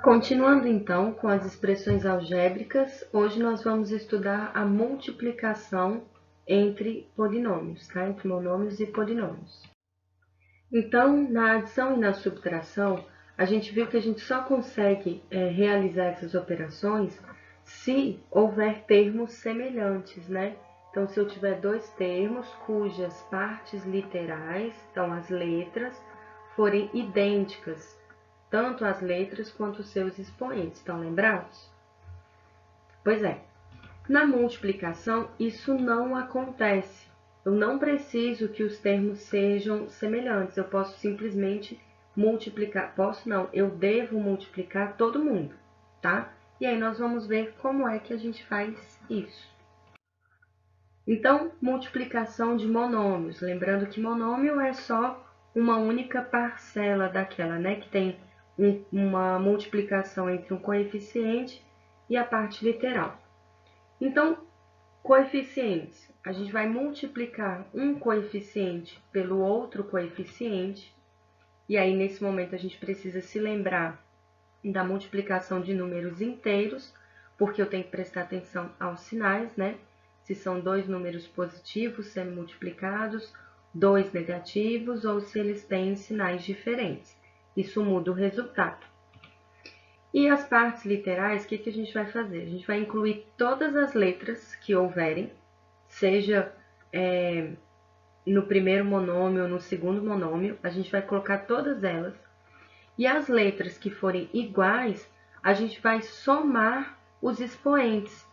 Continuando então com as expressões algébricas, hoje nós vamos estudar a multiplicação entre polinômios, tá? Entre monômios e polinômios. Então, na adição e na subtração, a gente viu que a gente só consegue realizar essas operações se houver termos semelhantes, né? Então, se eu tiver dois termos cujas partes literais, então as letras, forem idênticas, tanto as letras quanto os seus expoentes, estão lembrados? Pois é, na multiplicação isso não acontece. Eu não preciso que os termos sejam semelhantes, eu posso simplesmente multiplicar, posso não, eu devo multiplicar todo mundo, tá? E aí nós vamos ver como é que a gente faz isso. Então, multiplicação de monômios, lembrando que monômio é só uma única parcela daquela, né, que tem uma multiplicação entre um coeficiente e a parte literal. Então, coeficientes, a gente vai multiplicar um coeficiente pelo outro coeficiente, e aí nesse momento a gente precisa se lembrar da multiplicação de números inteiros, porque eu tenho que prestar atenção aos sinais, né? Se são dois números positivos sendo multiplicados, dois negativos, ou se eles têm sinais diferentes. Isso muda o resultado. E as partes literais, o que a gente vai fazer? A gente vai incluir todas as letras que houverem, seja no primeiro monômio ou no segundo monômio, a gente vai colocar todas elas. E as letras que forem iguais, a gente vai somar os expoentes.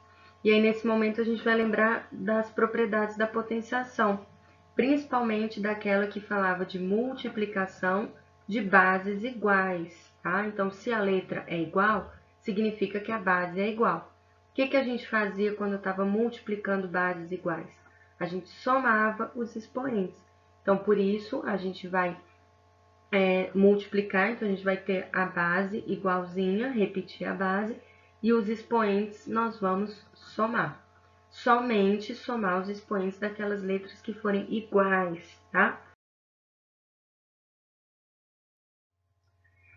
E aí, nesse momento, a gente vai lembrar das propriedades da potenciação, principalmente daquela que falava de multiplicação de bases iguais, tá? Então, se a letra é igual, significa que a base é igual. O que a gente fazia quando eu estava multiplicando bases iguais? A gente somava os expoentes. Então, por isso, a gente vai multiplicar, então a gente vai ter a base igualzinha, repetir a base, e os expoentes nós vamos somar. Somente somar os expoentes daquelas letras que forem iguais, tá?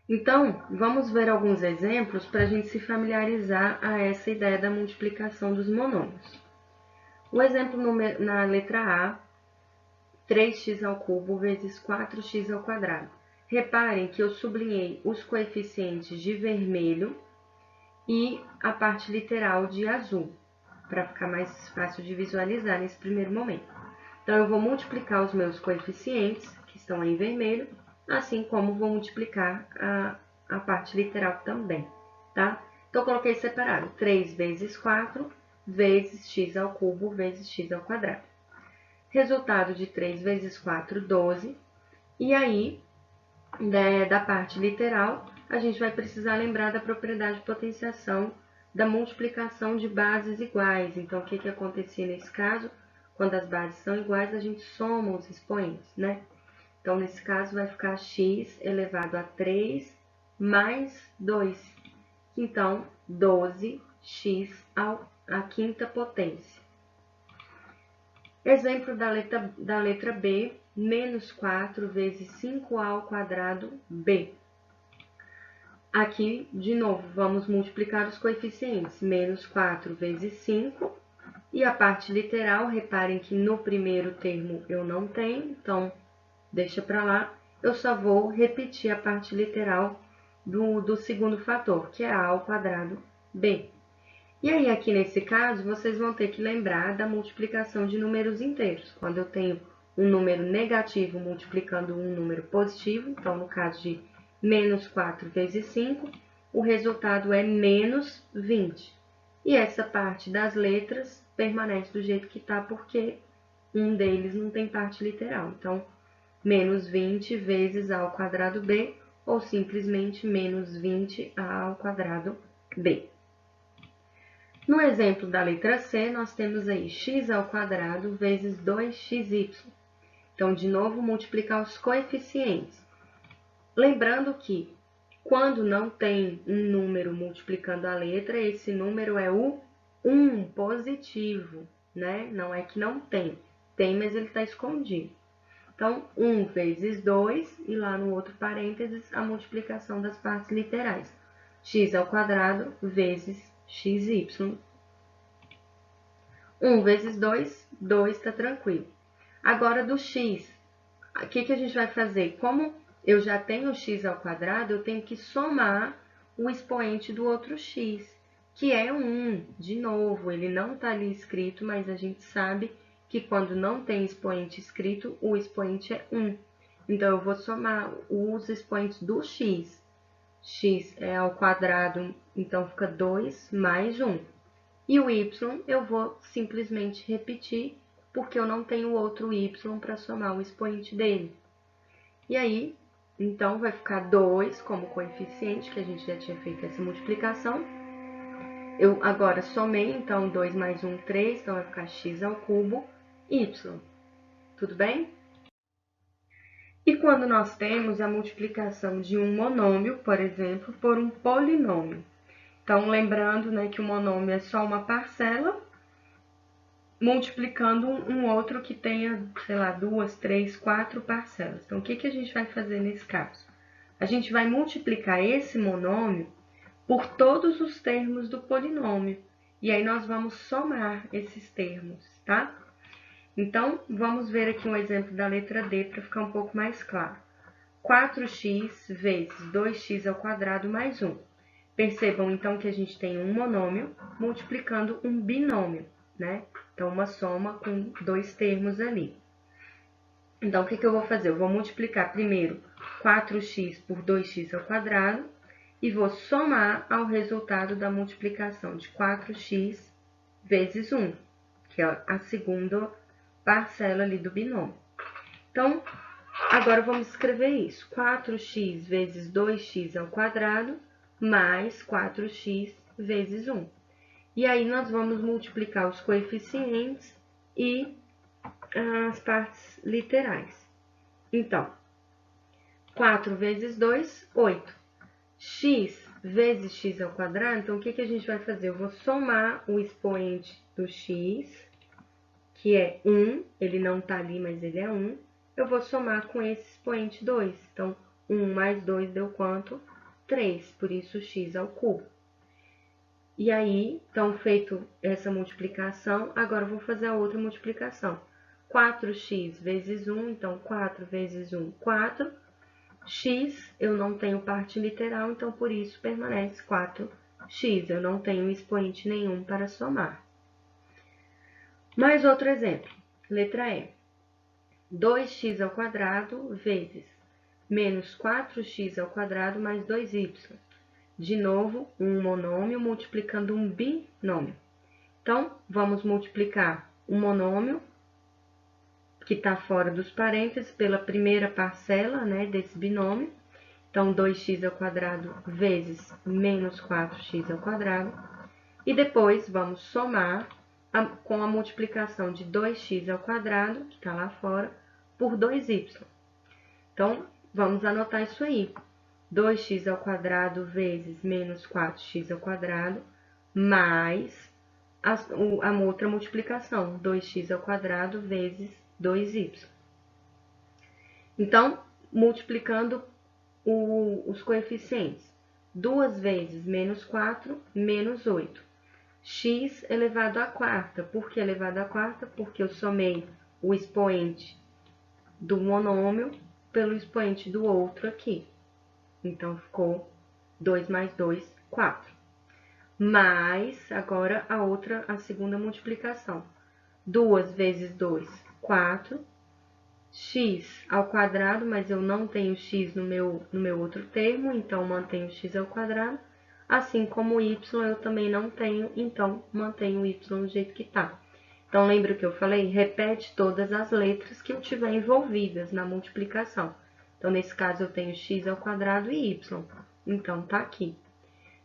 Então, vamos ver alguns exemplos para a gente se familiarizar a essa ideia da multiplicação dos monômios. O exemplo na letra A, 3x ao cubo vezes 4x ao quadrado. Reparem que eu sublinhei os coeficientes de vermelho e a parte literal de azul, para ficar mais fácil de visualizar nesse primeiro momento. Então, eu vou multiplicar os meus coeficientes, que estão aí em vermelho, assim como vou multiplicar a parte literal também, tá? Então, eu coloquei separado 3 vezes 4 vezes x ao cubo vezes x ao quadrado. Resultado de 3 vezes 4, 12. E aí, da parte literal, a gente vai precisar lembrar da propriedade de potenciação da multiplicação de bases iguais. Então, o que acontecia nesse caso? Quando as bases são iguais, a gente soma os expoentes, né? Então, nesse caso, vai ficar x elevado a 3 mais 2. Então, 12x à quinta potência. Exemplo da letra B, menos 4 vezes 5a ao quadrado B. Aqui, de novo, vamos multiplicar os coeficientes. Menos 4 vezes 5. E a parte literal, reparem que no primeiro termo eu não tenho, então deixa para lá. Eu só vou repetir a parte literal do segundo fator, que é a ao quadrado B. E aí, aqui nesse caso, vocês vão ter que lembrar da multiplicação de números inteiros. Quando eu tenho um número negativo multiplicando um número positivo, então no caso de menos 4 vezes 5, o resultado é menos 20. E essa parte das letras permanece do jeito que está, porque um deles não tem parte literal. Então, menos 20 vezes a ao quadrado b, ou simplesmente menos 20a ao quadrado b. No exemplo da letra C, nós temos aí x ao quadrado vezes 2xy. Então, de novo, multiplicar os coeficientes. Lembrando que, quando não tem um número multiplicando a letra, esse número é o 1 positivo, né? Não é que não tem. Tem, mas ele está escondido. Então, 1 vezes 2, e lá no outro parênteses, a multiplicação das partes literais. x² vezes xy. 1 vezes 2, 2 tá tranquilo. Agora do x, o que a gente vai fazer? Como eu já tenho x², eu tenho que somar o expoente do outro x, que é 1. De novo, ele não está ali escrito, mas a gente sabe que quando não tem expoente escrito, o expoente é 1. Então, eu vou somar os expoentes do x. X é ao quadrado, então fica 2 mais 1. E o y eu vou simplesmente repetir, porque eu não tenho outro y para somar o expoente dele. E aí, então, vai ficar 2 como coeficiente, que a gente já tinha feito essa multiplicação. Eu agora somei, então, 2 mais 1, 3, então vai ficar x² y. Tudo bem? E quando nós temos a multiplicação de um monômio, por exemplo, por um polinômio. Então, lembrando, né, que o monômio é só uma parcela, multiplicando um outro que tenha, sei lá, 2, 3, 4 parcelas. Então, o que a gente vai fazer nesse caso? A gente vai multiplicar esse monômio por todos os termos do polinômio. E aí, nós vamos somar esses termos, tá? Então, vamos ver aqui um exemplo da letra D para ficar um pouco mais claro. 4x vezes 2x² mais 1. Percebam, então, que a gente tem um monômio multiplicando um binômio, né? Então, uma soma com dois termos ali. Então, o que eu vou fazer? Eu vou multiplicar primeiro 4x por 2x² e vou somar ao resultado da multiplicação de 4x vezes 1, que é a segunda parcela ali do binômio. Então, agora vamos escrever isso. 4x vezes 2x² mais 4x vezes 1. E aí, nós vamos multiplicar os coeficientes e as partes literais. Então, 4 vezes 2, 8. X vezes x², então, o que a gente vai fazer? Eu vou somar o expoente do x, que é 1, ele não tá ali, mas ele é 1. Eu vou somar com esse expoente 2. Então, 1 mais 2 deu quanto? 3, por isso x². E aí, então, feito essa multiplicação, agora eu vou fazer a outra multiplicação. 4x vezes 1, então 4 vezes 1, 4. X, eu não tenho parte literal, então por isso permanece 4x. Eu não tenho expoente nenhum para somar. Mais outro exemplo. Letra E. 2x² vezes menos 4x² mais 2y. De novo, um monômio multiplicando um binômio. Então, vamos multiplicar o monômio, que está fora dos parênteses, pela primeira parcela, né, desse binômio. Então, 2x² vezes menos 4x². E depois, vamos somar com a multiplicação de 2x², que está lá fora, por 2y. Então, vamos anotar isso aí. 2x² vezes menos 4x² mais a outra multiplicação, 2x² vezes 2y. Então, multiplicando os coeficientes, 2 vezes menos 4, menos 8. X elevado à quarta. Por que elevado à quarta? Porque eu somei o expoente do monômio pelo expoente do outro aqui. Então, ficou 2 mais 2, 4. Mais, agora, a segunda multiplicação. 2 vezes 2, 4. X², mas eu não tenho x no meu outro termo, então mantenho x². Assim como y eu também não tenho, então mantenho y do jeito que está. Então, lembra o que eu falei? Repete todas as letras que eu tiver envolvidas na multiplicação. Então, nesse caso, eu tenho x² e y. Então, tá aqui.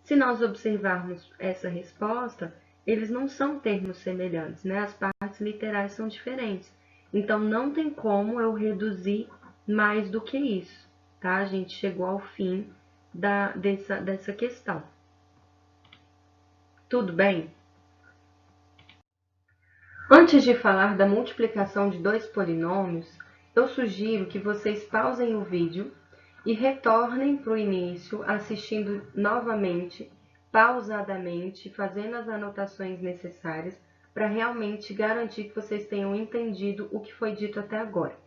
Se nós observarmos essa resposta, eles não são termos semelhantes, né? As partes literais são diferentes. Então, não tem como eu reduzir mais do que isso, tá? A gente chegou ao fim dessa questão. Tudo bem? Antes de falar da multiplicação de dois polinômios, eu sugiro que vocês pausem o vídeo e retornem para o início, assistindo novamente, pausadamente, fazendo as anotações necessárias para realmente garantir que vocês tenham entendido o que foi dito até agora.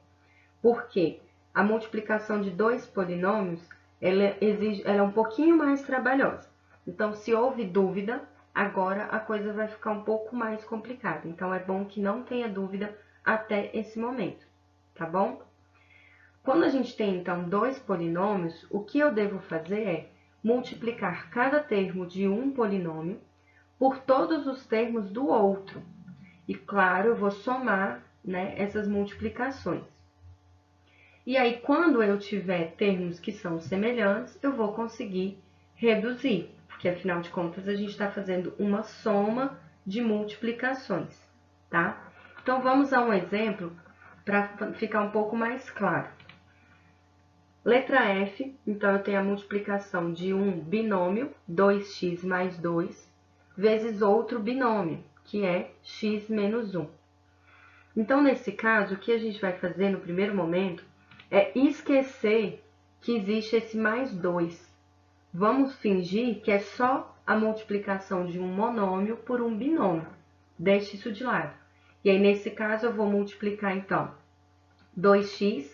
Porque a multiplicação de dois polinômios, ela é um pouquinho mais trabalhosa. Então, se houve dúvida, agora a coisa vai ficar um pouco mais complicada. Então, é bom que não tenha dúvida até esse momento, tá bom? Quando a gente tem, então, dois polinômios, o que eu devo fazer é multiplicar cada termo de um polinômio por todos os termos do outro. E, claro, eu vou somar, né, essas multiplicações. E aí, quando eu tiver termos que são semelhantes, eu vou conseguir reduzir, porque, afinal de contas, a gente está fazendo uma soma de multiplicações, tá? Então, vamos a um exemplo para ficar um pouco mais claro. Letra F, então, eu tenho a multiplicação de um binômio, 2x mais 2, vezes outro binômio, que é x menos 1. Então, nesse caso, o que a gente vai fazer no primeiro momento é esquecer que existe esse mais 2. Vamos fingir que é só a multiplicação de um monômio por um binômio. Deixe isso de lado. E aí, nesse caso, eu vou multiplicar, então, 2x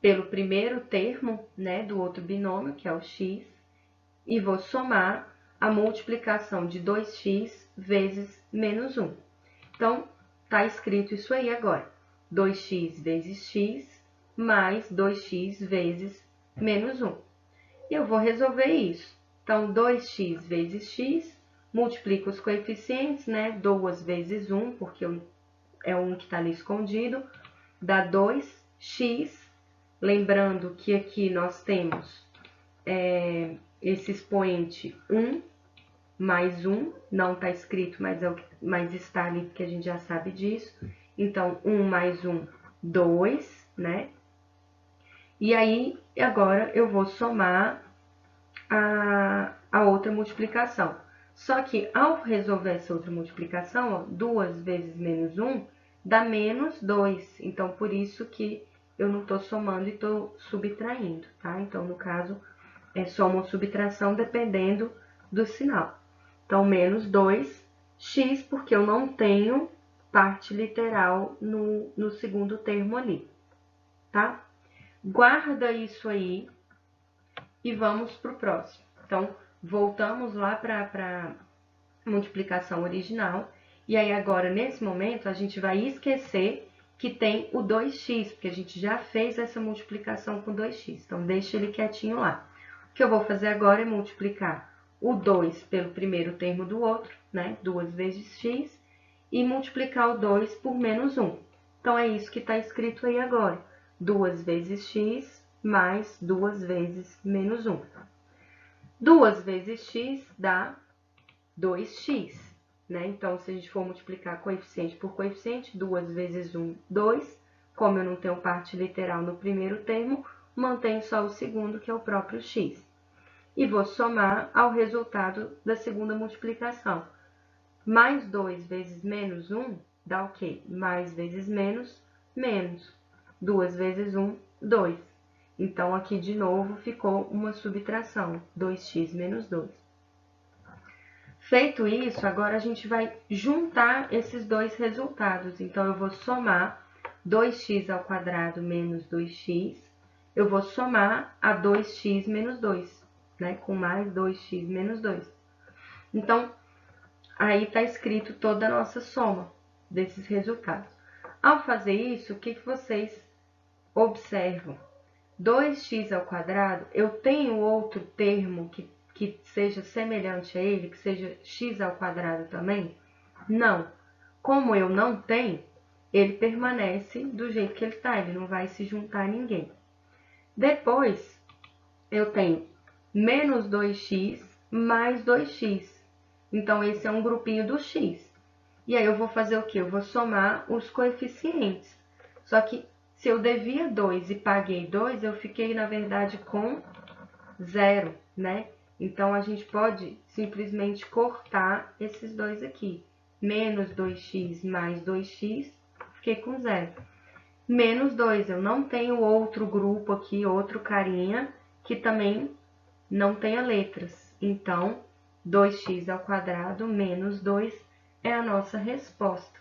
pelo primeiro termo, né, do outro binômio, que é o x, e vou somar a multiplicação de 2x vezes menos 1. Então, tá escrito isso aí agora. 2x vezes x mais 2x vezes menos 1. Eu vou resolver isso. Então, 2x vezes x, multiplico os coeficientes, né? 2 vezes 1, porque é um que está ali escondido, dá 2x. Lembrando que aqui nós temos esse expoente 1 mais 1, não está escrito, mas está ali porque a gente já sabe disso. Então, 1 mais 1, 2, né? E aí, agora eu vou somar a outra multiplicação. Só que ao resolver essa outra multiplicação, ó, 2 vezes menos 1 dá menos 2. Então, por isso que eu não estou somando e estou subtraindo, tá? Então, no caso, é soma ou subtração dependendo do sinal. Então, menos 2x, porque eu não tenho parte literal no segundo termo ali, tá? Guarda isso aí e vamos para o próximo. Então, voltamos lá para a multiplicação original. E aí, agora, nesse momento, a gente vai esquecer que tem o 2x, porque a gente já fez essa multiplicação com 2x. Então, deixa ele quietinho lá. O que eu vou fazer agora é multiplicar o 2 pelo primeiro termo do outro, né? 2 vezes x, e multiplicar o 2 por menos 1. Então, é isso que está escrito aí agora. 2 vezes x mais 2 vezes menos 1. 2 vezes x dá 2x, né? Então, se a gente for multiplicar coeficiente por coeficiente, 2 vezes 1, 2. Como eu não tenho parte literal no primeiro termo, mantenho só o segundo, que é o próprio x. E vou somar ao resultado da segunda multiplicação. Mais 2 vezes menos 1 dá o quê? Mais vezes menos, menos. 2 vezes 1, 2. Então, aqui de novo ficou uma subtração, 2x menos 2. Feito isso, agora a gente vai juntar esses dois resultados. Então, eu vou somar 2x ao quadrado menos 2x. Eu vou somar a 2x menos 2, né? Com mais 2x menos 2. Então, aí está escrito toda a nossa soma desses resultados. Ao fazer isso, o que vocês observam? 2x ao quadrado, eu tenho outro termo que seja semelhante a ele, que seja x ao quadrado também? Não. Como eu não tenho, ele permanece do jeito que ele está, ele não vai se juntar a ninguém. Depois, eu tenho menos 2x mais 2x. Então, esse é um grupinho do x. E aí, eu vou fazer o quê? Eu vou somar os coeficientes. Só que, se eu devia 2 e paguei 2, eu fiquei, na verdade, com 0, né? Então, a gente pode simplesmente cortar esses dois aqui. Menos 2x mais 2x, fiquei com 0. Menos 2, eu não tenho outro grupo aqui, outro carinha, que também não tenha letras. Então, 2x² menos 2 é a nossa resposta,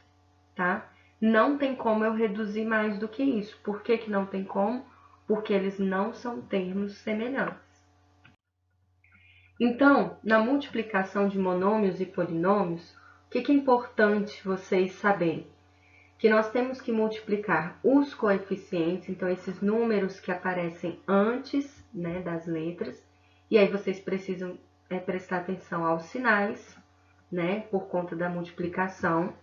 tá? Não tem como eu reduzir mais do que isso. Por que que não tem como? Porque eles não são termos semelhantes. Então, na multiplicação de monômios e polinômios, o que é importante vocês saberem? Que nós temos que multiplicar os coeficientes, então esses números que aparecem antes, né, das letras, e aí vocês precisam prestar atenção aos sinais, né, por conta da multiplicação.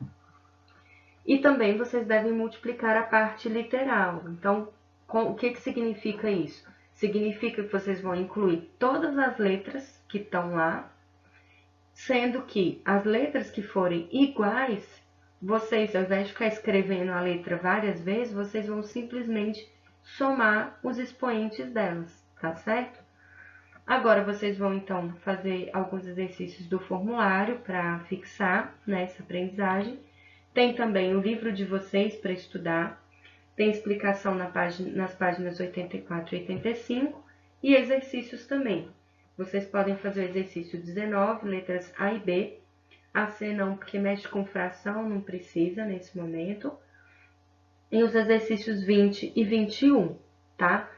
E também vocês devem multiplicar a parte literal. Então, o que significa isso? Significa que vocês vão incluir todas as letras que estão lá, sendo que as letras que forem iguais, vocês, ao invés de ficar escrevendo a letra várias vezes, vocês vão simplesmente somar os expoentes delas, tá certo? Agora, vocês vão, então, fazer alguns exercícios do formulário para fixar nessa aprendizagem. Tem também o livro de vocês para estudar. Tem explicação nas páginas 84 e 85 e exercícios também. Vocês podem fazer o exercício 19, letras A e B. A C não, porque mexe com fração, não precisa nesse momento. E os exercícios 20 e 21, tá?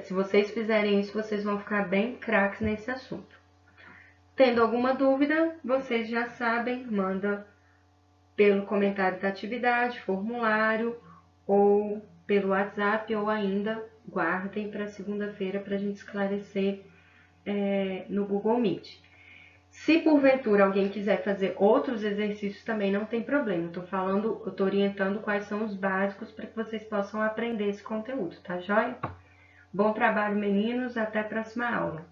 Se vocês fizerem isso, vocês vão ficar bem craques nesse assunto. Tendo alguma dúvida, vocês já sabem, manda pelo comentário da atividade, formulário, ou pelo WhatsApp, ou ainda guardem para segunda-feira para a gente esclarecer no Google Meet. Se porventura alguém quiser fazer outros exercícios, também não tem problema. Eu tô orientando quais são os básicos para que vocês possam aprender esse conteúdo, tá joia? Bom trabalho, meninos. Até a próxima aula.